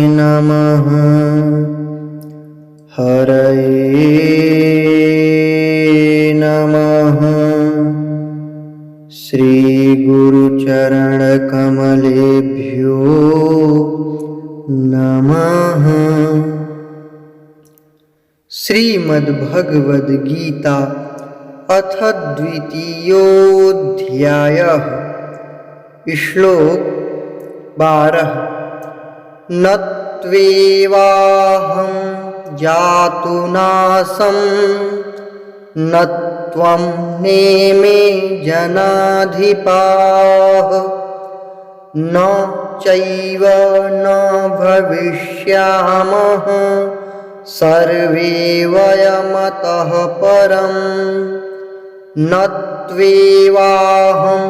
नमः। हरये नमः। श्रीगुरुचरणकमलेभ्यो नमः। श्रीमद्भगवद्गीता अथ द्वितीयोऽध्यायः। श्लोक 12। न त्वेवाहं जातुनासं न त्वं नेमे जनाधिपाः न चैव न भविष्यामः सर्वे वयमतः परम्। न त्वेवाहं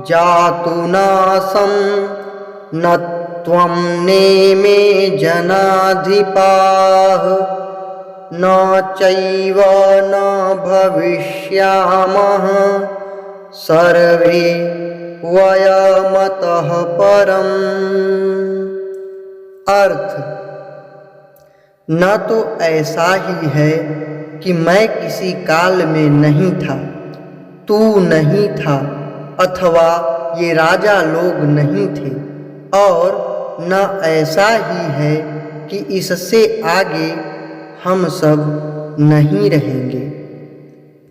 जातुनासं न त्वं नेमे जनाधिपाः न चैव न भविष्यामः सर्वे वयमतः परम्। अर्थ: न तो ऐसा ही है कि मैं किसी काल में नहीं था, तू नहीं था, अथवा ये राजा लोग नहीं थे, और न ऐसा ही है कि इससे आगे हम सब नहीं रहेंगे।